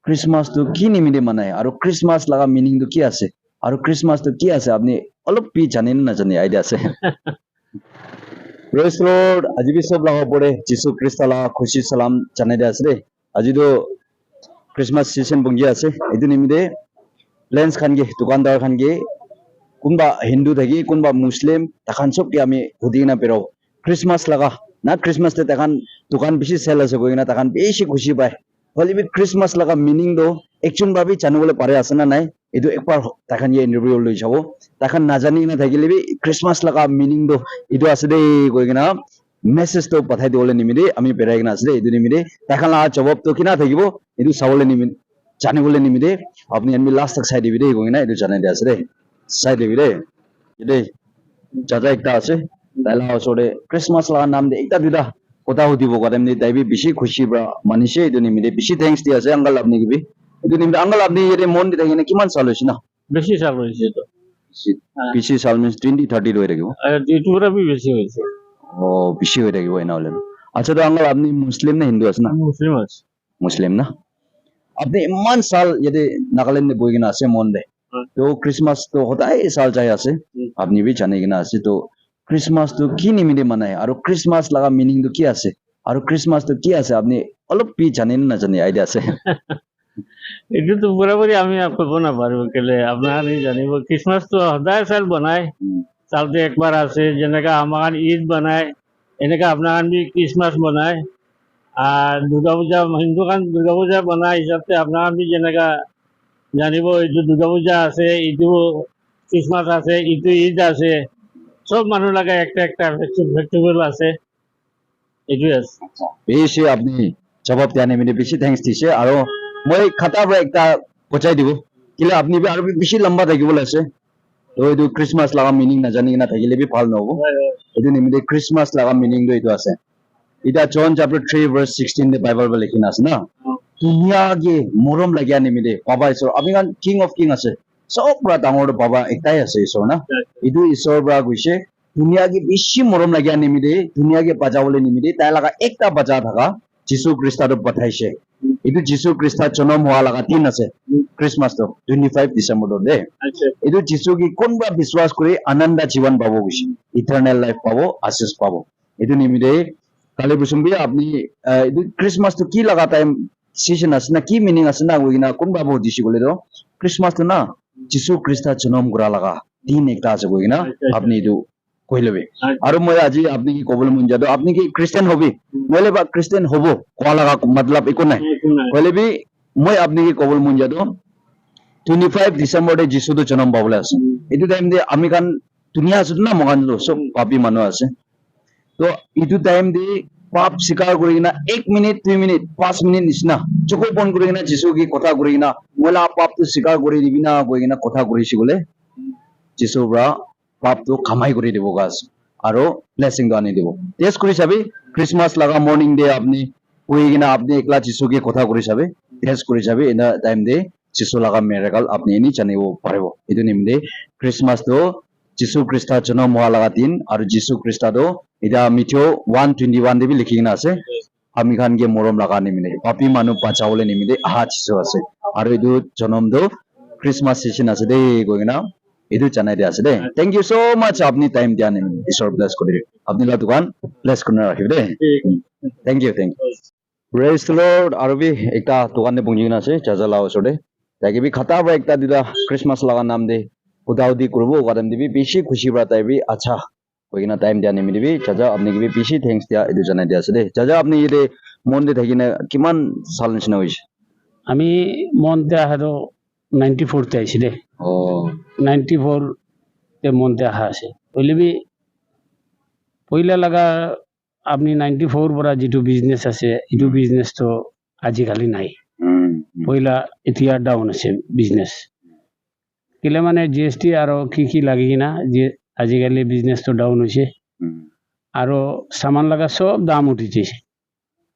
Christmas তো কি নিমিত্তে মানায় আর ক্রিসমাস লাগা মিনিং তো কি আছে আর ক্রিসমাস তো কি আছে আপনি অলপ পি জানেন না জানি আইডিয়া আছে প্রেস লর্ড আজি বি সব লাগা পড়ে যিশু খ্রিস্ট লাগা খুশি সালাম জানাই দে আছে আজি তো ক্রিসমাস সিজন বঙ্গি আছে এদিন নিমিত্তে লেন্স খানগে দোকানদার খানগে কোনবা হিন্দু থাকি কোনবা মুসলিম তাখান সব কি আমি হুদি না পেরাও ক্রিসমাস লাগা না ক্রিসমাস তে তাখান দোকান বেশি সেল আছে কই না তাখান বেশি খুশি পায় হলে বি ক্রিসমাস লাগা মিনিং দো একজন ভাবি জানিবলে পারে আছে না নাই এটো একবার তাখান ইয়ে ইন্টারভিউ লই যাব তাখান নাজানি না থাকিলে বি ক্রিসমাস লাগা মিনিং দো এটো আছে দে কই না মেসেজ তো পাঠাই দিবলে নিমিত্তে আমি পেরাই না আছে এটো নিমিত্তে তাখান লাগা জবাব তো কিনা থাকিব এটো চাবলে নিমিত্তে জানিবলে নিমিত্তে আপনি আমি লাস্ট তক চাই দিবি দে কই না এটো জানাই দে আছে দে চাই দিবি দে এটাই চাচা একটা আছে তাইলা ওচরে ক্রিসমাস লাগা নাম দে একটা দুটা কথা সুধিব করেন তাইবি বেশি খুশি বা মানিছে এইটো নিমিত্তে বেশি থ্যাঙ্কস দি আছে আঙ্কাল আপনি কিবি এইটো নিমিত্তে আঙ্কাল আপনি এতে মন দি থাকিনে কিমান সাল হৈছে না বেশি সাল হয়েছে তো বেশি সাল মিন্স 20-30 হৈ থাকিব ইউটিউবরা भी বেশি হয়েছে ও বেশি হৈ থাকিব এনা হলে আচ্ছা তো আঙ্কাল আপনি মুসলিম না হিন্দু আছে না মুসলিম আছে মুসলিম না আপনি ইমান সাল ইয়াতে নাগালেন্ডে বহি কিনা আছে মন দে তো ক্রিসমাস তো সদায় সাল চাই আছে আপনি বি জানি কিনা আছে তো ক্রিসমাস তো কি নিমিত্তে মানায় আর ক্রিসমাস লাগা মিনিং তো কি আছে আর ক্রিসমাস তো কি আছে আপনি অলপ পি জানেন না জানি আইডিয়া আছে এইটো তো পুরাপুরি আমি কব না পারবো কেলে আপনার জানিব ক্রিসমাস তো সদায় চাল বনায় চালটো একবার আছে যেনেকা আমার ঈদ বনায় এনেকা আপনার ক্রিসমাস বনায় আর দুর্গা পূজা হিন্দু খান দুর্গা পূজা বনায় হিসাবে আপনার যেনেকা জানিব এইটো দুর্গা পূজা আছে ইটো ক্রিসমাস আছে ইটো ঈদ আছে সব মানুহ লাগে একটা একটা ফেস্টিভেল আছে এইটোৱে আছে বেশি আপনি জবাব দিয়া নিমিত্তে বেশি থ্যাঙ্কস দিছে আৰ মই খাতাৰ পৰা একটা পচাই দিব কিলে আপনি বি আর বেশি লম্বা থাকিবলে আছে তো এইটো ক্রিসমাস লাগা মিনিং না জানি কিনা থাকিলে বি ভাল নহব এইটো নিমিত্তে ক্রিসমাস লাগা মিনিং তো এইটো আছে এটা জন চ্যাপ্টার 3 ভার্স 16 দে বাইবেল বলে লিখিনা আছে না ধুনীয়াকে মৰম লাগিয়া নিমিত্তে বাবা ঈশ্বৰ আমি কাৰণ কিং অফ কিং আছে চব পৰা ডাঙৰ বাবা একটাই আছে ঈশ্বৰ না এইটো ঈশ্বৰৰ পৰা গৈছে ধুনীয়াকে বেছি মৰম লাগিয়া নিমিত্তে ধুনীয়াকে বাজাবলৈ নিমিত্তে তাই লগা একটা বাজা থকা যীশু খ্ৰীষ্টটো পঠাইছে এইটো যীশু খ্ৰীষ্টৰ জন্ম হোৱা লগা দিন আছে ক্ৰিছমাছটো 25 ডিচেম্বৰত দে এইটো যীশু কি কোনবা বিশ্বাস কৰি আনন্দ জীৱন পাব গৈছে ইটাৰনেল লাইফ পাব আশীষ পাব এইটো নিমিত্তে কালি বুঝুম্বি আপনি এইটো ক্রিসমাস তো কি লাগা টাইম সিজন আছে না কি মিনিং আছে না কইনা কোন বাবু দিছি বলে তো ক্রিসমাস তো না যিশু খ্রিস্ট জন্ম করা লাগা দিন একটা আছে কইনা আপনি এইটো কই লবে আর মই আজি আপনি কি কবল মন যাদো আপনি কি খ্রিস্টান হবি মইলে বা খ্রিস্টান হবো কোয়া লাগা মতলব একো নাই কইলে বি মই আপনি কি কবল মন যাদো 25 ডিসেম্বর দে যিশু তো জন্ম পাবলে আছে এইটো টাইম দে আমি কান দুনিয়া আছে না মগান সব পাপি মানুহ আছে তো এইটো টাইম দি পাপ স্বীকাৰ কৰি কিনা 1 মিনিট 2 মিনিট 5 মিনিট নিচিনা চকু বন্ধ কৰি কিনা যিশু কি কথা কৰি কিনা মইলা পাপটো স্বীকাৰ কৰি দিবি না কৈ কিনা কথা কৰিছি বোলে যিশুৰ পৰা পাপটো কামাই কৰি দিব গাছ আৰু ব্লেসিং আনি দিব টেষ্ট কৰি চাবি ক্ৰিসমাস লাগা মৰ্নিং ডে আপনি কৈ কিনা আপনি একলা যিশু কি কথা কৰি চাবি টেষ্ট কৰি চাবি এনা টাইম দে যিশু লাগা মিৰাকল আপনি এনি জানিব পাৰিব এইটো নিমিত্তে ক্ৰিসমাসটো যিশু খ্ৰীষ্টৰ জন্ম হোৱা লগা দিন আৰু যিশু খ্ৰীষ্টটো এটা মিথিও 121 দেবি লিখি কিনা আছে আমি খান কে মৰম লগা নিমিত্তে পাপি মানুহ বাঁচাবলৈ নিমিত্তে আহা যিশু আছে আৰু এইটো জন্মটো ক্রিসমাস সিজন আছে দেই কৈ কিনা এইটো জানাই দিয়া আছে দেই থ্যাংক ইউ সো মাচ আপনি টাইম দিয়া নিমিত্তে ঈশ্বৰ ব্লেস কৰি আপনি লা দোকান ব্লেস কৰি ৰাখিব দেই thank you praise the lord আৰু বি একটা দোকানে বহি কিনা আছে জাজালা ওচৰতে তাকে বি খাতা বা একটা দিলা ক্রিসমাস লাগা নাম দে উদাউদি করব কারণ দিবি বেশি খুশি বা তাইবি আচ্ছা কইনা টাইম দিয়া নিমি দিবি চাচা আপনি কি বেশি থ্যাঙ্কস দিয়া এটো জানাই দিয়া আছে দে চাচা আপনি ইতে মন দি থাকিনা কিমান সাল নিচিনা হইছে আমি মনতে আহারো 94 তে আইছি দে ও 94 তে মনতে আহা আছে বলিবি পইলা লাগা আপনি 94 পৰা যেটো বিজনেস আছে এটো বিজনেস তো আজিকালি নাই পইলা এতিয়া ডাউন আছে বিজনেস কিলে মানে জিএসটি আৰু কি লাগি কিনা যে আজিকালি বিজনেস তো ডাউন হৈছে আৰু সামান লাগা সব দাম উঠিছে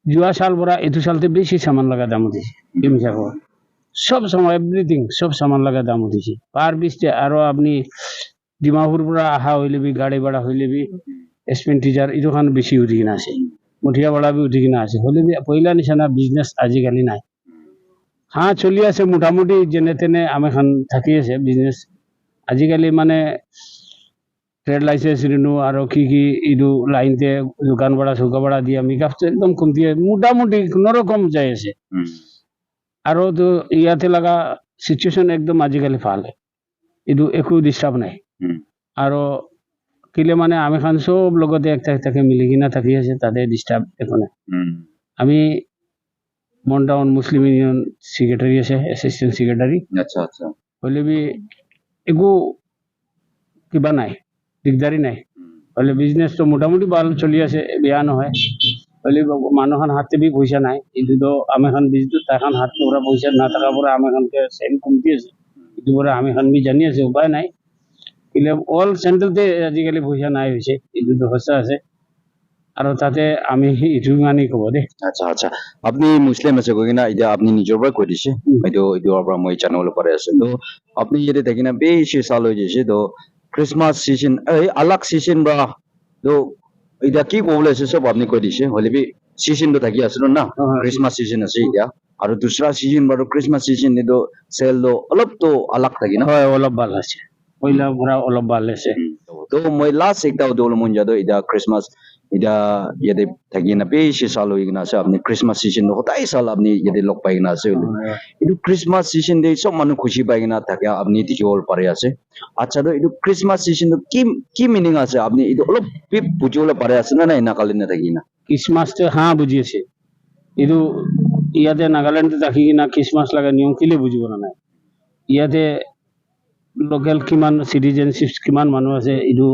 যোৱা সাল পৰা এটো সালতে বেশি সামান লাগা দাম উঠিছে কি মিছা কও সব সময় এভরিথিং সব সামান লাগা দাম উঠিছে পার বিশতে আৰু আপনি ডিমাপুৰ পৰা আহা হইলে বি গাড়ি ভাড়া হইলে বি এক্সপেন্ডিচার এটো খান বেশি উঠি কিনা আছে মুঠিয়া ভাড়া বি উঠি কিনা আছে হলে বি পইলা নিচিনা বিজনেস আজিকালি নাই হ্যাঁ চলি আছে মোটামুটি যেনে তেনে আমি এখন থাকি আছে বিজনেছ আজিকালি মানে ট্ৰেড লাইসেন্স ৰিনিউ আৰু কি এইটো লাইনতে দোকান ভাড়া চৌকা ভাড়া দিয়া মেকআপটো একদম কমতি মোটামুটি কোনোরকম যাই আছে আৰু তো ইয়াতে লগা সিচুয়েশন একদম আজিকালি ভাল এইটো একো ডিস্টাৰ্ব নাই আৰু কিলে মানে আমি খান সব লগতে একটা মিলি কিনা থাকি আছে তাতে ডিস্টার্ব একো নাই আমি মনটাউন মুসলিম ইউনিয়ন সেক্রেটারি আছে অ্যাসিস্ট্যান্ট সেক্রেটারি আচ্ছা আচ্ছা হলে বি একো কিবা নাই দিগদারি নাই হলে বিজনেস তো মোটামুটি ভাল চলি আছে বেয়া নহয় হলে মানুহখন হাতে বি পয়সা নাই এইটো তো আমি খান বিজনেস তাখান হাত পৰা পয়সা নাথাকা পৰা আমি খানকে সেম কমতি আছে এইটো পৰা আমি খান বি জানি আছে উপায় নাই কিলে অল চেন্ট্ৰেলতে আজিকালি পয়সা নাই হৈছে এইটো তো সঁচা আছে আৰু তাতে আমি এইটো মানি ক'ব দেই আচ্ছা আচ্ছা আপনি মুসলিম আছে কই না এটা আপনি নিজের পৰা কৈ দিছে এইটো পৰা মই জানিবলৈ পাৰি আছে তো আপনি ইয়াতে থাকি না বেছি সাল হৈ গৈছে তো ক্রিসমাস সিজন এই আলাগ সিজন বা তো এটা কি ক'বলৈ আছে সব আপনি কৈ দিছে হলে বি সিজন তো থাকি আছে না ক্রিসমাস সিজন আছে এতিয়া আৰু দুসৰা সিজন বাৰু ক্রিসমাস সিজন এইটো সেল তো অলপ তো আলাগ থাকি না হয় অলপ ভাল আছে পইলা পৰা অলপ ভাল আছে তো মই লাস্ট একটা দল মন যাদো এটা ক্রিসমাস এটা ইয়াতে থাকি না বেশি সাল হয়ে গেছে আপনি ক্রিসমাস সিজন হতাই সাল আপনি ইয়াতে লগ পাই না আছে এইটো ক্রিসমাস সিজন দে সব মানুষ খুশি পাই না থাকে আপনি দেখিব পারে আছে আচ্ছা তো এইটো ক্রিসমাস সিজন কি কি মিনিং আছে আপনি এইটো অলপ বুঝিবলৈ পারে আছে না না কালি না থাকি না খ্ৰীষ্টমাছটো হ্যাঁ বুজি আছে এইটো ইয়াতে নাগালেণ্ডত থাকি কিনা খ্ৰীষ্টমাছ লগা নিয়ম কেলে বুজিব নাই ইয়াতে লোকেল কিমান চিটিজেনশ্বিপ কিমান মানুহ আছে এইটো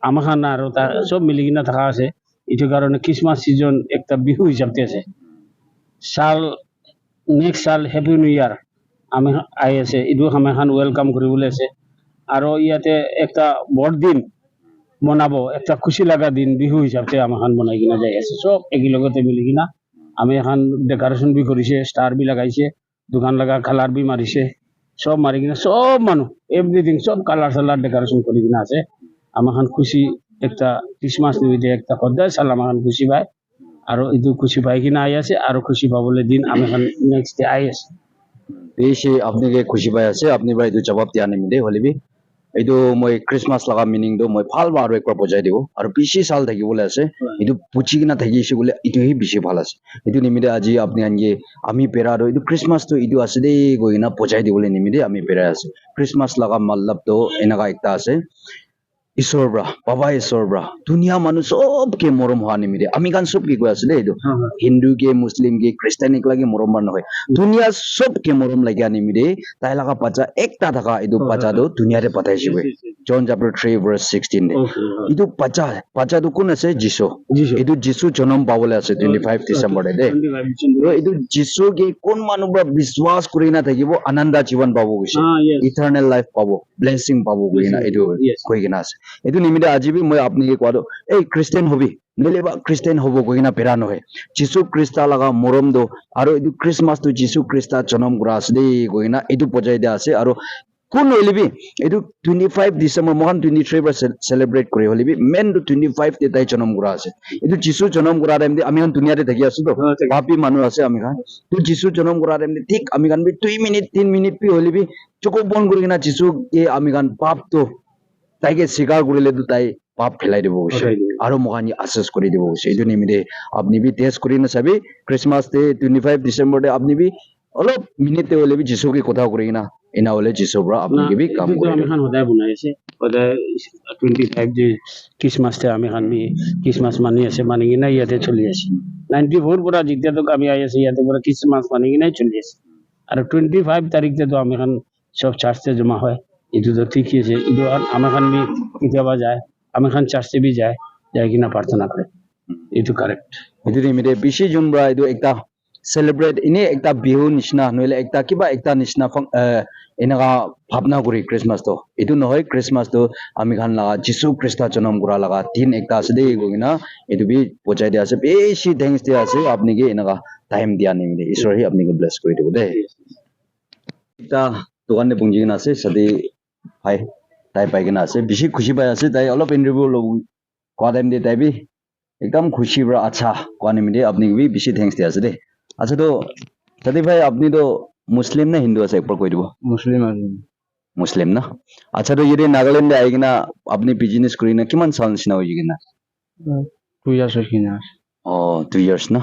আমাৰ খান আৰু তাৰ চব মিলি কিনা থকা আছে এইটো কাৰণে খ্ৰীষ্টমাছ চিজন একটা বিহু হিচাপতে আছে সাল নেক্সট সাল হেপী নিউ ইয়াৰ আমি আহি আছে এইটো আমি খান ৱেলকাম কৰিবলৈ আছে আৰু ইয়াতে একটা বৰদিন মনাব একটা খুশি লগা দিন বিহু হিচাপতে আমি খান বনাই কিনা যাই আছে সব একেলগতে মিলি কিনা আমি এখন ডেকৰেশ্যন বি কৰিছে ষ্টাৰ বি লগাইছে দোকান লগা কালাৰ বি মাৰিছে সব মারি কিনা সব মানুষ এভরিথিং সব কালার সালার ডেকোরেশন করে কিনা আছে আমার খুশি একটা ক্রিসমাস নিমিত্তে একটা সদায় সাল আমার খুশি পায় আর এইটো খুশি পাই কিনা আই আছে আর খুশি পাবলে দিন আমি নেক্সট ডে আই আছে বেশি আপনি খুশি পাই আছে আপনি বা এইটো জবাব দিয়া নিমিদে হলে বি এইটো মই ক্রিসমাস লগা মিনিং তো মই ভাল বা আৰু একবাৰ বুজাই দিব আৰু বেছি সাল থাকিবলৈ আছে এইটো পুচি কিনা থাকিছে বোলে এইটোহে বেছি ভাল আছে এইটো নিমিদে আজি আপনি আনকি আমি পেৰা আৰু এইটো ক্রিসমাস তো এইটো আছে দেই গৈ কিনা বুজাই দিবলৈ নিমিদে আমি পেৰাই আছে ক্ৰিসমাস লগা মতলব তো এনেকা একটা আছে ঈশ্বৰ ব্ৰা বাবা ঈশ্বৰ ব্ৰা দুনিয়া মানুহ সবকে মৰম হোৱা নিমিদে আমি গান সব কি কৈ আছে দেই এইটো হিন্দু কে মুসলিম কে খ্ৰীষ্টানিক লাগে মৰম মান নহয় দুনিয়া সবকে মৰম লাগে নিমিদে তাই লগা বাচ্চা একটা থাকা এইটো বাচ্চাটো দুনিয়াতে পঠাইছে জন চাপ্টাৰ 3 verse 16 এইটো বাচ্চাটো কোন আছে যীশু এইটো যীশু জন্ম পাবলৈ আছে 25 ডিচেম্বৰতে দেই এইটো যীশুকে কোন মানুহ পৰা বিশ্বাস কৰি না থাকিব আনন্দ জীৱন পাব গৈছে ইটাৰনেল লাইফ পাব ব্লেছিং পাব গৈ না এইটো কৈ কিনা আছে এইটো নিমিত্তে আজি বি মই আপোনাক কোৱাটো এই খ্ৰীষ্টান হবি নহলে বা খ্ৰীষ্টান হ'ব গৈ কিনা পেৰা নহয় যীশু খ্ৰীষ্টা লগা মৰম দো আৰু এইটো খ্ৰীষ্টমাছটো যীশু খ্ৰীষ্টা জন্ম কৰা আছে দেই গৈ কিনা এইটো বজাই দিয়া আছে আৰু কোন হলে বি এইটো 25 ডিচেম্বৰ মহান 23 পৰা সেলিব্ৰেট কৰি হলে বি মেন 25 তে তাই জন্ম কৰা আছে এইটো যীশু জন্ম কৰা টাইম আমি দুনিয়াতে থাকি আছো তো পাপী মানুহ আছে আমি খান তো যীশু জন্ম কৰা টাইম ঠিক আমি খান বি 2 মিনিট 3 মিনিট পি হলে বি চকু বন্ধ কৰি কিনা যীশু কে আমি খান পাপ তো তাইকে স্বীকাৰ কৰিলে তো তাই পাপ ফেলাই দিব গৈছে আৰু মহানি আশ্বাস কৰি দিব গৈছে এইটো নিমিত্তে আপনি বি টেষ্ট কৰি নাচাবি ক্ৰিসমাছ ডে 25 ডিসেম্বৰ ডে আপনি বি অলপ মিনিটে হলে বি যীশুকে কথা কৰি কিনা এনা হলে যীশুৰ পৰা আপোনাক বি কাম কৰি আমি খান সদায় বনাই আছে সদায় 25 যে খ্ৰীষ্টমাছতে আমি খান বি খ্ৰীষ্টমাছ মানি আছে মানি কিনা ইয়াতে চলি আছে 94 পৰা যেতিয়াতো আমি আই আছে ইয়াতে পৰা খ্ৰীষ্টমাছ মানি কিনাই চলি আছে আৰু 25 তাৰিখতে তো আমি খান সব চাৰ্চতে জমা হয় এইটো তো ঠিকই আছে এইটো আমি খান বি কেতিয়াবা যায় আমি খান চাৰ্চতে বি যায় যাই কিনা প্ৰাৰ্থনা কৰে এইটো কাৰেক্ট এইটো নিমিত্তে বেছি যোনবা এইটো একটা সেলিব্রেট এনে একটা বিহু নিচিনা নহলে একটা কিবা একটা নিচিনা এনেকা ভাৱনা কৰি ক্ৰিসমাছটো এইটো নহয় ক্ৰিসমাছটো আমি খান লগা যীশু খ্ৰীষ্ট জন্ম কৰা লগা দিন একটা আছে দেই গৈ কিনা এইটো বি বুজাই দিয়া আছে বেছি থেংকস দিয়া আছে আপোনাক এনেকা টাইম দিয়া নিমিত্তে ঈশ্বৰে আপোনাক ব্লেছ কৰি দিব দেই এটা দোকানে পুঞ্জি কিনা আছে সাথে ভাই তাই পাই কিনা আছে বেছি খুশি পাই আছে তাই অলপ ইন্টারভিউ লব কোৱা টাইম দিয়ে তাই বি একদম খুশি বড় আচ্ছা কোৱা নিমিত্তে আপোনাক বি বেছি থেংকস দিয়া আছে দেই আচ্ছা তো সাথে ভাই আপনি তো মুছলিম নে হিন্দু আছে একবাৰ কৈ দিব মুছলিম আৰু মুছলিম না আচ্ছা তো ইয়াতে নাগালেণ্ডে আহি কিনা আপুনি বিজনেছ কৰি কিনা কিমান চাল নিচিনা হৈ কিনা 2 ইয়াৰ্ছ কিনা অ 2 years না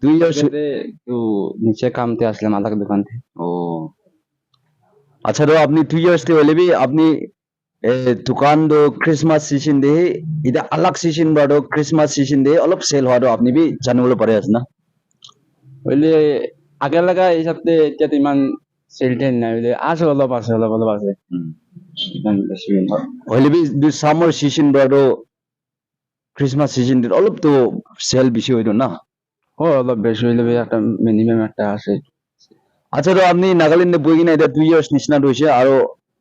2 years তো নিচে কামতে আসলাম আলাদা দোকান থেকে ও আচ্ছা তো আপনি 2 years তে হলে বি আপনি দোকান দো ক্রিসমাস সিজন দে এটা আলাগ সিজন বাদো ক্রিসমাস সিজন দে অলপ সেল হওয়া আপনি বি জানিবলৈ পাৰে আছে না হইলে আগে লাগা এই সপ্তাহে এতিয়া তো ইমান চেল টেল নাই হইলে আছে অলপ আছে ইমান বেছি নহয়। হলে বি সামার সিজন বাদো ক্রিসমাস সিজন দে অলপ তো সেল বেশি হইতো না অলপ বেছি হইলে একটা মিনিমাম একটা আছে আচ্ছা তো আপনি নাগালেণ্ডে বই কিনা এটা 2 years নিচিনা হৈছে আৰু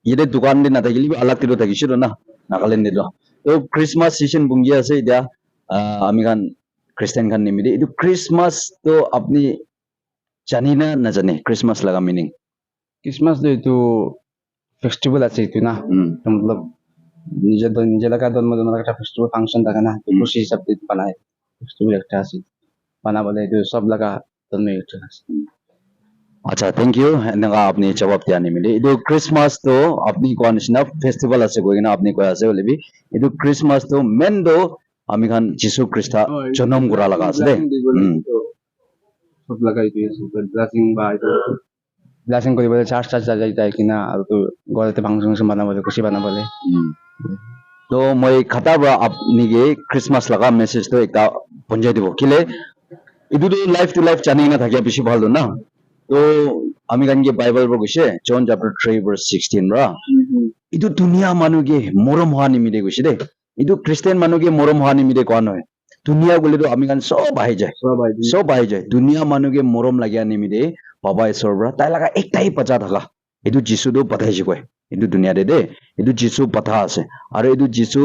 ইয়াতে দোকান দি নাথাকিলে আলাগ তিৰো থাকিছিল না নাগালেণ্ডে তো ক্রিসমাস সিজন বুঙ্গি আছে এতিয়া আমি খান খ্রিস্টান খান নিমিলে এইটো ক্রিসমাস তো আপনি জানি না নাজানে ক্রিসমাস লাগা মিনিং ক্রিসমাস তো এইটো ফেস্টিভেল আছে এইটো না তো মতলব নিজে লাগা জন্মদিনৰ একটা ফেস্টিভেল ফাংশন থাকে না তো খুশি হিসাবে বানায় ফেস্টিভেল একটা আছে বানাবলে এইটো সব লাগা জন্ম একটা আছে আচ্ছা থ্যাংক ইউ এনেকা আপনি জবাব দিয়া নিমিলে এইটো ক্রিসমাস তো আপনি কোৱা নিচিনা ফেস্টিভেল আছে গৈ কিনা আপনি কৈ আছে হলিবি এইটো ক্রিসমাস তো মেন তো আমি খান যিশু খ্রিস্টা জন্ম কৰা লাগা আছে দে সব লাগা এইটো আছে ব্লাসিং বা এইটো ব্লাসিং কৰিবলৈ চাৰ্চ যাই যায় কিনা আৰু তো ঘৰতে ফাংশন বানাবলে খুশি বানাবলে তো মই খাতা পৰা আপনিকে ক্রিসমাস লাগা মেসেজ তো একটা পঞ্চায় দিব কিলে এইটো তো লাইফ টু লাইফ জানি না থাকিয়া বেশি ভালো না তো আমি কানকে বাইবেল পৰা গৈছে জন chapter 3 verse 16 ৰা এইটো দুনিয়া মানুহকে মৰম হোৱা নিমিতে গৈছে দে এইটো খ্ৰীষ্টিয়ান মানুহকে মৰম হোৱা নিমিতে কোৱা নহয় দুনিয়া গলেতো আমি কান সব আহি যায় দুনিয়া মানুহকে মৰম লাগিয়া নিমিতে বাবা ঈশ্বৰৰ পৰা তাই লাগা একটাই পচা থাকা এইটো যিশুটো পঠাইছে কয় এইটো দুনিয়াতে দে এইটো যিশু পঠা আছে আৰু এইটো যিশু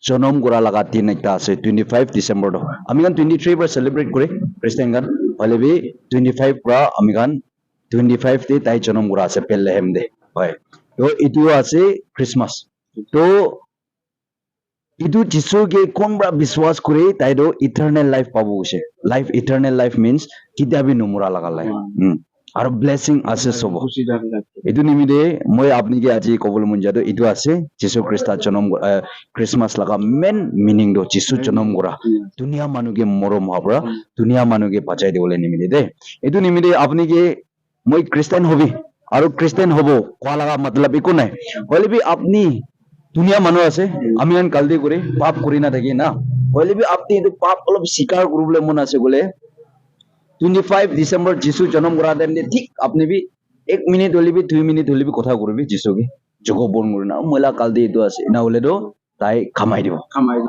জন্ম কৰা লাগা দিন একটা আছে 25 ডিসেম্বৰ তো আমি কান 23 পৰা সেলিব্ৰেট কৰে খ্ৰীষ্টিয়ান গান হলে বি 25 পৰা আমি কান 25 তে তাই জন্ম কৰা আছে বেথলেহেম দে হয় তো এইটো আছে ক্ৰিসমাস তো এইটো যিশুকে কোনবা বিশ্বাস কৰি তাইতো ইটাৰনেল লাইফ পাব গৈছে লাইফ ইটাৰনেল লাইফ মিন্স কিতাবি নমৰা লাগা লাইফ আৰু ব্লেসিং আছে সব খুশি যাবে এইটো নিমিতে মই আপনিকে আজি কবলৈ মন যাতো এইটো আছে যিশু খ্ৰীষ্টৰ জন্ম ক্ৰিসমাস লাগা মেন মিনিং তো যিশু জন্ম কৰা দুনিয়া মানুহকে মৰম হোৱাৰ পৰা দুনিয়া মানুহকে বাঁচাই দিবলৈ নিমিতে দে এইটো নিমিতে আপনিকে মই খ্ৰীষ্টান হবি আৰু খ্ৰীষ্টান হব কোৱা লাগা মতলব একো নাই হলে বি আপনি দুনিয়া মানুহ আছে আমি আন কালদি কৰি পাপ কৰি না থাকি না হলে বি আপনি এইটো পাপ অলপ স্বীকাৰ কৰিবলৈ মন আছে বোলে 25 ডিসেম্বৰ যিশু জন্ম কৰা দেন ঠিক আপনি বি 1 মিনিট হলে বি 2 মিনিট হলে বি কথা কৰিবি যিশুকে যোগ বন কৰি না মলা কালদি এইটো আছে না হলে তো তাই খামাই দিব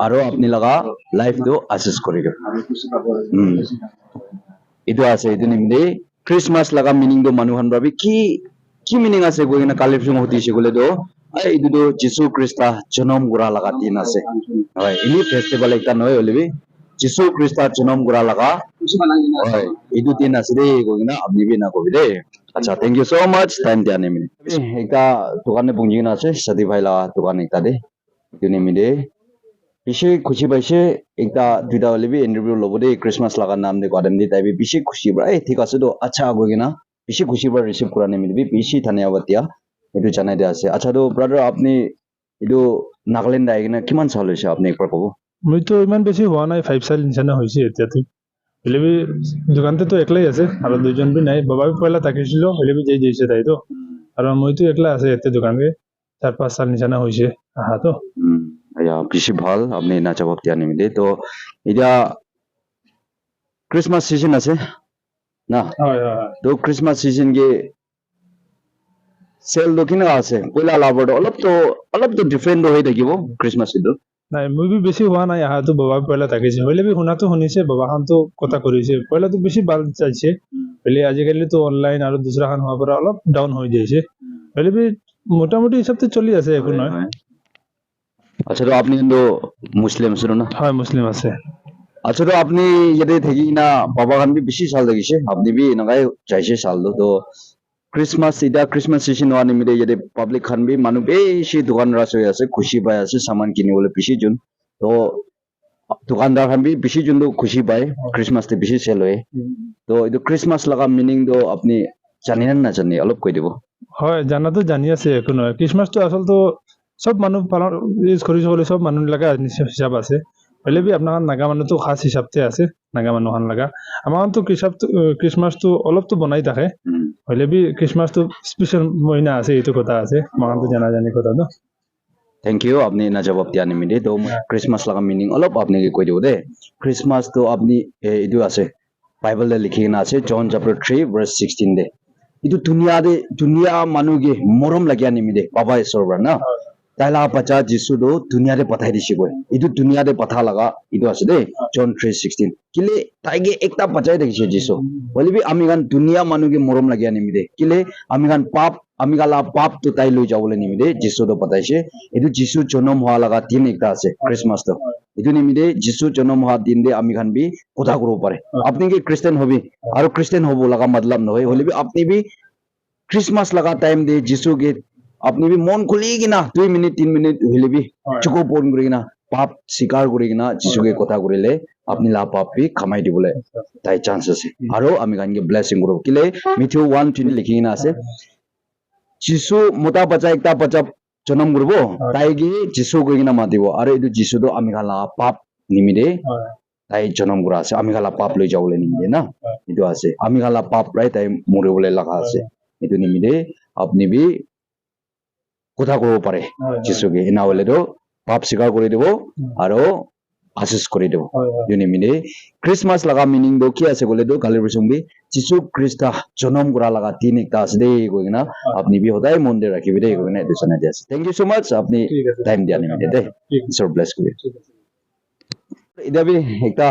আৰু আপনি লগা লাইফ তো আছেস কৰি দিব এইটো আছে এইটো নিমিতে ক্রিসমাস লাগা মিনিং তো মানুহান ভাবি কি মিনিং আছে গৈ কিনা কালেকশন হতিছে গলে তো এইটো তো যিশু খ্রিস্টা জন্ম কৰা লাগা দিন আছে হয় এনি ফেস্টিভেল একটা নহয় হলে বি যিশু খ্রিস্টা জন্ম কৰা লাগা হয় এইটো দিন আছে দে গৈ কিনা আপনি বি না কবি দে আচ্ছা থ্যাংক ইউ সো মাচ টাইম দিয়া নিমিতে একটা দোকানে পুঁজি কিনা আছে সাদি ভাই লাগা দোকান একটা দে এইটো নিমিতে বেশি খুশি পাইছে একটা দুইটা হলে বি ইন্টারভিউ লব দে ক্রিসমাস লাগা নাম দে কদম দি তাই বেশি খুশি বড় ঠিক আছে তো আচ্ছা গৈ কিনা বেশি খুশি বড় রিসিভ করা নিমিতে বেশি ধন্যবাদ দিয়া এইটো জানাই দিয়া আছে আচ্ছা তো ব্রাদার আপনি এইটো নাগালেণ্ড আহি কিনা কিমান চাল হৈছে আপনি একবাৰ কব মইতো ইমান বেছি হোৱা নাই 5 সাল নিচিনা হৈছে এতিয়াতো হলেবি দোকানতেতো একলাই আছে আৰু দুজন বি নাই বাবা পয়লা থাকিছিল হলেবি যাই যাইছে তাইতো আৰু মইতো একলা আছে এতিয়া দোকানকে 4-5 সাল নিচিনা হৈছে আহাতো বেশি ভাল আপনি না জবাব দিয়া নিমিতে তো এতিয়া ক্রিসমাস সিজন আছে না হয় হয় তো ক্রিসমাস সিজন কে সেল দক্ষিণ আছে পয়লা লাভৰ অলপ তো ডিফাৰেণ্ট হৈ থাকিব ক্ৰিসমাস ইটো নাই মই বি বেছি হোৱা নাই আহাতো বাবা পয়লা থাকিছে হলেবি শুনাতো শুনিছে বাবা খানতো কথা কৰিছে পয়লাতো বেছি ভাল চাইছে হলে আজিকালিতো অনলাইন আৰু দুসৰা খান হোৱাৰ পৰা অলপ ডাউন হৈ যাইছে হলেবি মোটামুটি হিচাপতে চলি আছে একো নহয় আচ্ছা তো আপনি কিন্তু মুসলিম আছিল না হয় মুসলিম আছে আচ্ছা তো আপনি ইয়াতে থাকি না বাবা খান বি বেশি সাল লাগিছে আপনি বি এনেকাই চাইছে সাল তো ক্রিসমাস এটা ক্রিসমাস সিজন হোৱা নিমিতে ইয়াতে পাব্লিক খান বি মানুহ বেছি দোকান ৰাজ হৈ আছে খুশি পাই আছে সামান কিনিবলৈ বেছি যোন তো দোকানদার খান বি বেছি যোনটো খুশি পায় ক্রিসমাস তে বেছি সেল হয় তো এইটো ক্রিসমাস লাগা মিনিং তো আপনি জানি না নাজানি অলপ কৈ দিব হয় জানাতো জানি আছে একো নহয় খ্ৰীষ্টমাছটো আচলতে চব মানুহ পালন ইউজ কৰি সকলে চব মানুহ লগা হিচাপ আছে হ'লে বি আপোনাৰ নাগা মানুহটো খাস হিচাপতে আছে নাগা মানুহখন লগা আমাৰতো খ্ৰীষ্টমাছটো অলপতো বনাই থাকে হ'লে বি খ্ৰীষ্টমাছটো স্পেচিয়েল মহিনা আছে এইটো কথা আছে আমাৰতো জানি কথা ন থ্যাংক ইউ আপনি না জবাব দিয়া নিমিতে তো ক্রিসমাস লাগা মিনিং অলপ আপনি কৈ দিব দে ক্রিসমাস তো আপনি এইটো আছে বাইবেল দে লিখি না আছে John chapter 3 verse 16 De itu dunia manuge morom lagya nimide baba isorba na taila bacha jisu do dunia de pathai disi boy itu dunia de patha laga itu ase de John 3:16 kile taige ekta bachai dekise jisu bolibi ami gan dunia manuge morom lagya nimide kile ami gan ami gala pap to tai loi jabole nimide jisu do pataise itu jisu jonom hoa laga din ekta ase christmas to itu nimide jisu jonom hoa din de ami gan bi kotha koro pare apni ke christian hobi aru christian hobo laga matlab nohoy holibi apni bi christmas laga time de jisu ke apni bi mon khuli gina 2 minute 3 minute hile bi chuko pon kuri gina pap sikar kuri gina jisu ke kotha kurile apni la pap bi khamai dibole tai chance ase aru ami gan ke blessing kuro kile Matthew 1:20 likhi gina ase jisu mota bacha ekta bacha jonam kurbo tai ge jisu koi gina matibo aru etu jisu do ami gala pap nimide tai jonam kura ase ami gala pap loi jabole nimide na etu ase ami gala pap right tai moribole laga ase itu nimide apni bi kotha koro pare jisu ke ina hole do pap sikar kori debo aro asis kori debo itu nimide christmas laga meaning do ki ase gole do galir bisung bi jisu krista jonom kora laga din ekta ase de koina apni bi hodai monde rakhibi de koina etu sana dia ase thank you so much apni time dia nimide de sir bless kori ida bi ekta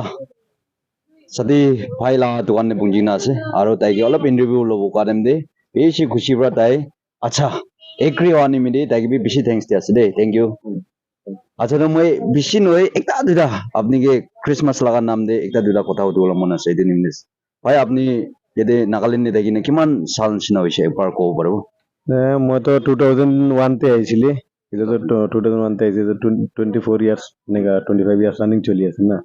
sadi bhai la dukan ne bungjina ase aro tai ge olop interview lobo kadem de beshi khushi pra tai acha agree wani mide tai ge beshi thanks dia ase de thank you acha to moi beshi noi ekta duda apni ge christmas laga nam de ekta duda kotha hudula mon ase din nimdes bhai apni yede Nagaland ne thaki ne kiman sal sina hoise ekbar ko paro মই তো 2001 তে আহিছিলি এটা তো 2001 তে আহিছে 24 years নেগা 25 years running চলি আছে না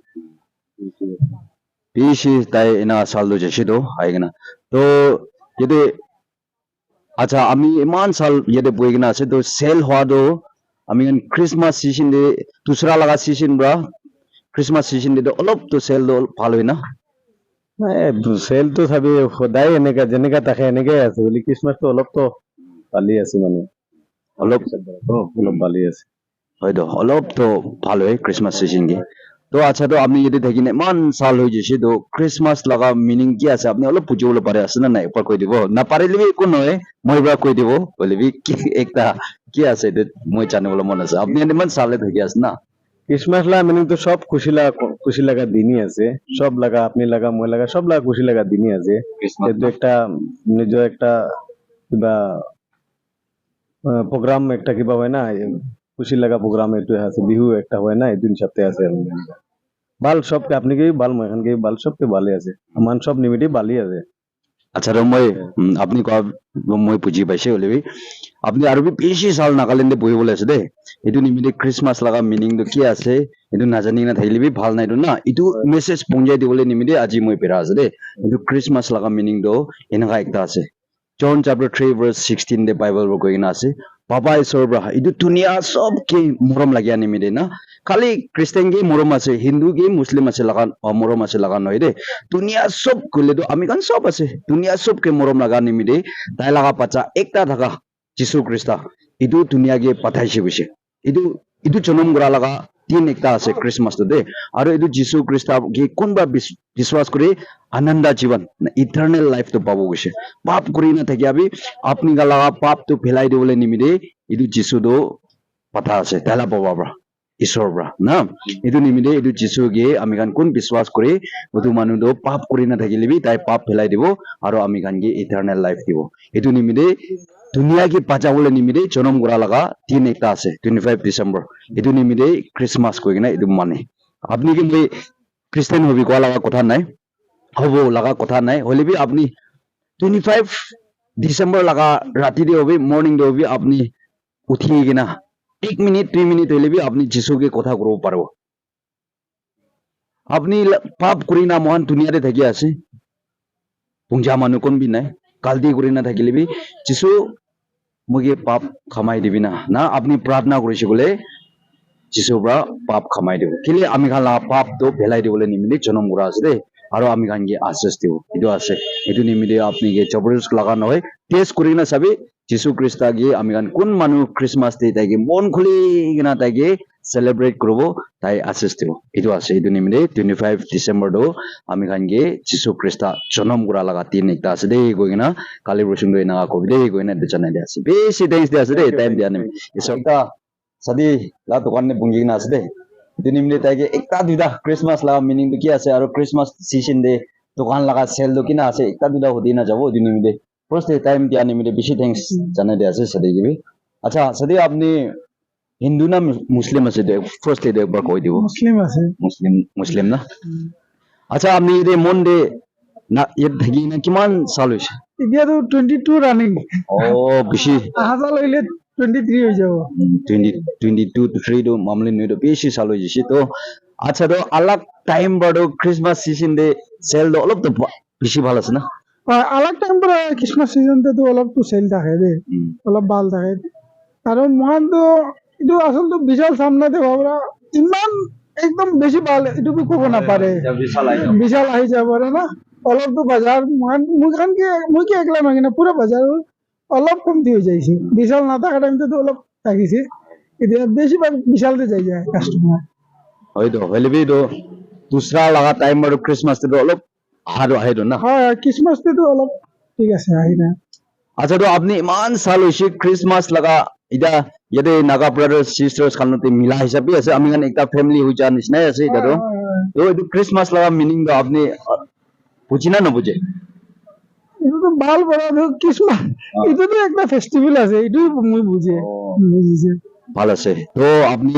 beshi tai ina sal do jeshi do aigena to yede acha ami iman sal yede boigena ase to sell hwa do ami gan christmas season de dusra laga season bra christmas season de olop to sell do bhal hoina sell তো চাবি সদায় এনেকা যেনেকা থাকে এনেকাই আছে বলি Christmas তো অলপ তো ভালি আছে মানে olop অলপ ভালি আছে hoido olop to bhal hoy christmas season ge to acha to apni yede thaki ne man sal hoi jeshi to christmas laga meaning ki ase apni olop pujole pare ase na nai par koi dibo na parile bi ko noy moi bra koi dibo bole bi ekta ki ase de moi chane bole mon ase apni ene man sale thaki ase na Christmas লা meaning তো সব খুশি লাগা দিনই আছে সব লাগা আপনি লাগা মই লাগা সব লাগা খুশি লাগা দিনই আছে কিন্তু একটা নিজ একটা কিবা প্রোগ্রাম একটা কিবা হয় না খুশি লাগা প্রোগ্রাম এটো আছে বিহু একটা হয় না এই দিন সাথে আছে ভাল সবকে আপনি কি ভাল মই এখানকে ভাল সবকে ভালো আছে আমার সব নিমিটি ভালোই আছে acha to moi apni ko moi puji paise hole bi apni aru bi beshi sal Nagaland de bohi bole ase de etu nimide christmas laga meaning do ki ase etu najani na thakile bi bhal nai do na etu message punjai dibole nimide aji moi pera ase de etu christmas laga meaning do enaka ekta ase John chapter 3 verse 16 de bible ro goina ase baba isor bra etu dunia sob ke morom lagya nimide na khali christian ge morom ase hindu ge muslim ase laga morom ase laga noi de dunia sob kole do ami kan sob ase dunia sob ke morom laga nimide tai laga pacha ekta thaka jisu krista etu dunia ge pathaise bise etu jonom gora laga tin ekta ase christmas to de aru etu jisu krista ge konba biswas kore ananda jivan eternal life to pabo gise pap kori na thaki abi apni gala pap to phelai dibole nimide etu jisu do patha ase tala paba bra ishor bra na etu nimide etu jisu ge ami kan kun biswas kore etu manu do pap kori na thakile bi tai pap phelai dibo aru ami kan ge eternal life dibo etu nimide dunia ki pacha bole nimide jonom gora laga tin ekta ase 25 December etu nimide christmas koi gina etu mane apni ki moi christian hobi ko laga kotha nai hobo laga kotha nai hole bi apni 25 December laga rati de hobi morning de hobi apni uthi gina 1 minute 2 minute hole bi apni jisu ke kotha koro parbo apni pap kuri na mohan dunia de thaki ase pungja manu kon bi nai galti kuri na thakile bi jisu moge pap khamai dibi na apni pratna korise bole jisu bra pap khamai dibo kile ami khan la pap to belai dibole nimide jonom kura ase de aro ami khan ge access dibo edu ase edu nimide apni ge jabardast laga noy test kuri na sabi jisu krista ge ami khan kun manu christmas day tai ge mon khuli gina tai ge celebrate kurobo tai access dibo edu ase edu nimide 25 december do ami khan ge jisu krista jonom kura laga tin ekta ase de goina calibration do ina ko de goina de chana de ase besi thanks de ase de time dia nimi isokta sadi la dukan ne bungi na ase de edu nimide tai ge ekta duida christmas la meaning to ki ase aro christmas season de dukan laga sale do kina ase ekta duida hodi na jabo edu nimide first time dia nimide besi thanks chana de ase sadi ge acha sadi apni Hindu ना मुस्लिम আছে দে first day একবার কই দিব মুসলিম আছে মুসলিম না আচ্ছা আপনি এই মন্ডে না এর থাকি না কিমান সাল হইছে এতিয়া তো 22 রানিং ও বেশি আহা লইলে 23 হয়ে যাব 22 to 3 do মামলে নই তো বেশি সাল হইছে তো আচ্ছা তো আলাগ টাইম বড় ক্রিসমাস সিজন দে সেল দো অলপ তো বেশি ভালো আছে না আলাগ টাইম পরে ক্রিসমাস সিজনতে তো অলপ তো সেল থাকে দে অলপ ভাল থাকে কারণ মহান তো ಇದು আসলে বিশাল সামনাতে বাবরা ইমান একদম বেশি ভালো এটুকু কব না পারে বিশাল আই যাব পারে না অলপ তো বাজার মুই কি একলা মাগি না পুরো বাজার অলপ কমতি হয়ে যাইছে বিশাল না থাকা টাইমতে তো অলপ থাকিছে এটা বেশিরভাগ বিশালতে যাই যায় কাস্টমার হয়তো হইলেবি তো দুসরা লাগা টাইম বড় ক্রিসমাস তো অলপ আরো আইদো না হ্যাঁ ক্রিসমাসতে তো অলপ ঠিক আছে আই না আচ্ছা তো আপনি ইমান সাল হইছে ক্রিসমাস লাগা ইদা ইয়াতে নাগা ব্রাদার্স সিস্টার্স খানতে মিলা হিসাবে আছে আমি গান একটা ফ্যামিলি হই যা নিছনাই আছে এটা তো এই ক্রিসমাস লাগা মিনিং দা আপনি বুঝি না বুঝে এটা তো ভাল বড় ক্রিসমাস এটা তো একটা ফেস্টিভ্যাল আছে এটাই মুই বুঝে বুঝিছে ভালো আছে তো আপনি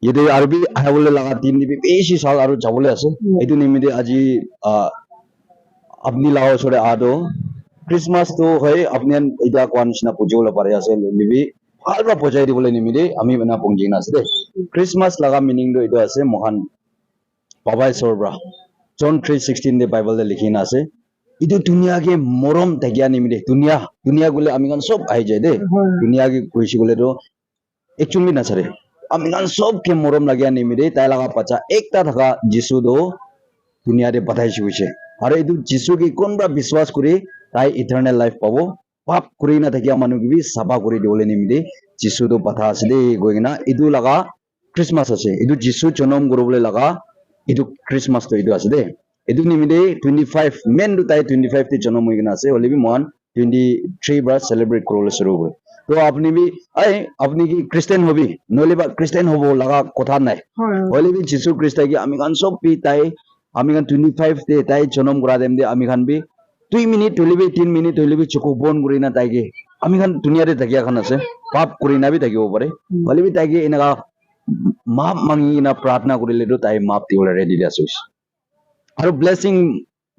ইয়াতে আরবি আইবলে লাগা তিন দিবি বেশি সাল আর যাবলে আছে এইটো নিমিতে আজি আপনি লাও ছড়ে আদো ক্রিসমাস তো হয় আপনি এটা কোন নিচিনা বুঝিবলে পারে আছে লিবি ভালবা বুঝাই দিবলে নিমিতে আমি না পংজি না আছে ক্রিসমাস লাগা মিনিং দো এটা আছে মহান বাবাই সরব্রা জন 3:16 দে বাইবেল দে লিখিনা আছে ইদু দুনিয়া কে মরম থাকিয়া নিমিতে দুনিয়া গুলে আমি গান সব আই যায় দে দুনিয়া কে কইছি বলে তো একচুয়ালি না ছারে আমি গান সব কে মরম লাগিয়া নিমিতে তাই লাগা পাচা একটা থাকা যিশু দো দুনিয়া দে বাধাইছি হইছে আর ইদু যিশু কে কোনবা বিশ্বাস করে তাই ইটারনাল লাইফ পাবো পাপ করি না থাকিয়া মানুষ কি সাফা করে দিবলে নিমিতে যিশু দো বাধা আছে গইনা ইদু লাগা ক্রিসমাস আছে ইদু যিশু জন্ম করবলে লাগা ইদু ক্রিসমাস তো ইদু আছে দে ইদু নিমিতে 25 মেন দু তাই 25 তে জন্ম হইগনা আছে হলিবি মহান 23 বার সেলিব্রেট করলে শুরু হবে তো আপনি বি আপনি কি খ্রিস্টান হবি নলে বা খ্রিস্টান হবো লাগা কথা নাই হলিবি যিশু খ্রিস্ট কি আমি গান সব পি তাই আমি গান 25 তে তাই জন্ম করা দেম দে আমি গান বি 2 মিনিট হলিবি 3 মিনিট হলিবি চকু বন করি না তাইকে আমি গান দুনিয়াতে থাকিয়া খান আছে পাপ করি না বি থাকিব পারে হলিবি তাইকে এনেকা মাপ মাঙি না প্রার্থনা করিলে তো তাই মাপ দিবলে রেডি আছে আর ব্লেসিং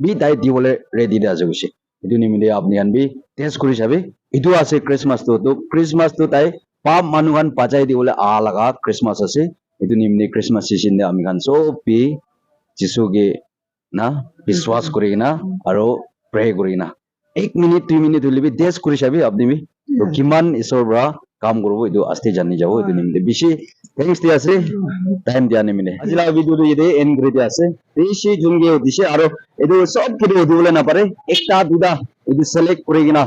বি তাই দিবলে রেডি আছে কইছে এটু নিমিতে আপনি গান বি টেস্ট করি যাবে এটু আছে ক্রিসমাস তো ক্রিসমাস তো তাই পাপ মানুহ গান পাচাই দিবলে আ লাগা ক্রিসমাস আছে এটু নিমিতে ক্রিসমাস সিজন দে আমি গান সব পি যিশু কে না বিশ্বাস করি না আর প্রে করি না 1 মিনিট 2 মিনিট হলিবি টেস্ট করি যাবে আপনি বি তো কিমান ঈশ্বর বড় কাম করব এটু আস্তে জানি যাব এটু নিমিতে বেশি থ্যাঙ্কস দি আছে টাইম দিয়া নিমিতে আজিলা ভিডিও তো ইদে এন্ড করে দিয়া আছে বেশি জুনগে দিছে আর এটু সব কিছু দিবলে না পারে একটা দুটা এটু সিলেক্ট করে কিনা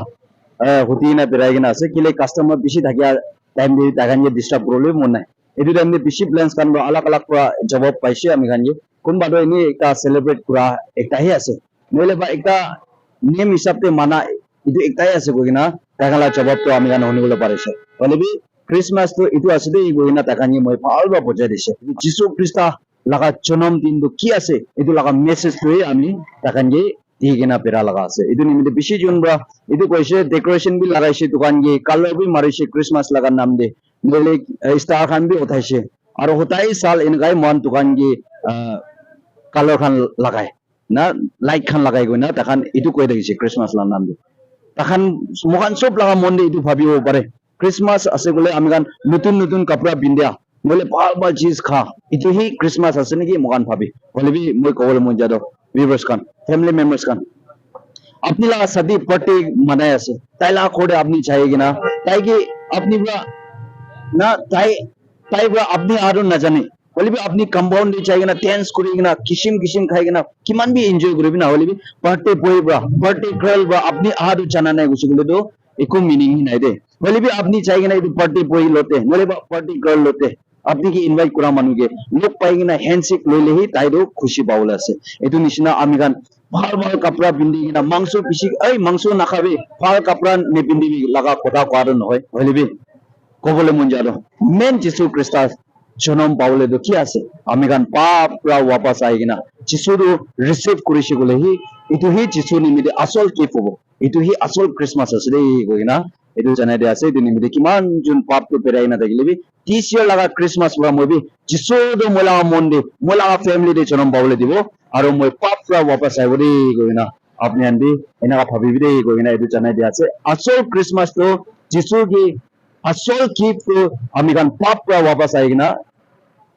হতি না বেরাই কিনা আছে কিলে কাস্টমার বেশি থাকিয়া টাইম দি টাকা নিয়ে ডিস্টার্ব করলে মন নাই এটু টাইম দি বেশি প্ল্যানস কান আলাগ আলাগ পুরা জবাব পাইছে আমি গান কোন বাদো এনি একটা সেলিব্রেট করা একটা হি আছে নইলে বা একটা নিয়ম হিসাবে মানা এটু একটাই আছে কইনা টাকালা জবাব তো আমি গান হনিবলে পারিছে বলেবি ক্রিসমাস তো এটু আছে দে গইনা টাকা নিয়ে মই ভালবা বুঝাই দিছে যিশু খ্রিস্ট লাগা জন্ম দিন তো কি আছে এটু লাগা মেসেজ লই আমি টাকা নিয়ে দিগিনা পেরা লাগা আছে এটু নিমিতে বেশি জনবা এটু কইছে ডেকোরেশন বি লাগাইছে দোকান গিয়ে কালার বি মারিছে ক্রিসমাস লাগা নাম দে নলে স্টার খান বি উঠাইছে আর হতাই সাল এনগাই মন দোকান গিয়ে কালার খান লাগায় না লাইট খান লাগাই গইনা তখন এটু কই দেখিছে ক্রিসমাস লা নাম দে তখন মহান সব লাগা মন দে এটু ভাবিব পারে ক্রিসমাস আছে বলে আমি গান নতুন নতুন কাপড়া পিন্ধিয়া বলে ভাল ভাল চিজ খা এটু হি ক্রিসমাস আছে নাকি মহান ভাবি বলে বি মই কবলে মন যাদো ভিউয়ার্স খান ফ্যামিলি মেম্বার্স খান আপনি লাগা সাথে পার্টি মানায় আছে তাই লাগা করে আপনি চাই কিনা তাই কি আপনি না তাই তাই আপনি আরো না জানে হলে আপনি কম্পাউন্ড চাই কিনা টেন্স করে কিনা কিসিম খাই কিনা কিমান বি এনজয় করবি না হলে পার্টি বইবা পার্টি খেল বা আপনি আরো জানা নাই গুছি গেলে তো একো মিনিং নাই দে হলে আপনি চাই কিনা এই পার্টি বই লতে নহলে পার্টি গার্ল লতে আপনি কি ইনভাইট করা মানুষকে লোক পাই কিনা হ্যান্ডশেক লইলেহি তাইরও খুশি পাবলে আছে এটু নিচিনা আমি গান ভাল কাপড়া পিন্ধি কিনা মাংস পিছি এই মাংস নাখাবি ভাল কাপড়া নিপিন্ধিবি লাগা কথা কোৱা নহয় হলে কবলে মন যালো মেন যিশু খ্ৰিস্ট জনম পাবলে তো কি আছে আমি গান পাপ পৰা वापस আহি কিনা যিশুটো ৰিসিভ কৰিছে গলে এইটো যিশু নিমিত্তে আসল কি হব এইটো আসল ক্রিসমাস আছে দেই কইনা এইটো জানাই দিয়া আছে এইটো নিমিত্তে কিমান যোন পাপটো পেৰাই না থাকিলে this year লাগা ক্ৰিসমাস পৰা মই যিশুটো মই লাগা মন দি মই লাগা ফ্যামিলি দে জনম পাবলে দিব আৰু মই পাপ পৰা वापस আহিব দেই কইনা আপনি আন্দি এনেকা ভাবিবি দেই কইনা এইটো জানাই দিয়া আছে আসল ক্রিসমাস তো যিশু কি আসল গিফট আমি গান পাপ পৰা वापस আহি কিনা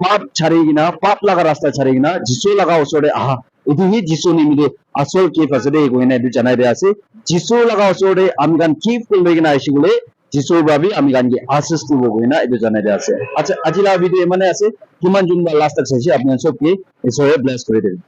পাপ ছাড়ি কিনা পাপ লাগা রাস্তা ছাড়ি কিনা যিশু লাগা ওচরে আহা এটি যিশু নিমিত্তে আসল গিফট আছে দেই কইনা এইটো জানাই দিয়া আছে যিশু লাগা ওচরে আমি গান গিফট লৈ কিনা আইছি বলে যিশুৰ বাবে আমি গান কি আশীষ দিব কইনা এইটো জানাই দিয়া আছে আচ্ছা আজিলা ভিডিও মানে আছে কিমান যোনবা লাষ্ট তক চাইছে আপুনি সবকে ঈশ্বৰে ব্লেস কৰি দিবে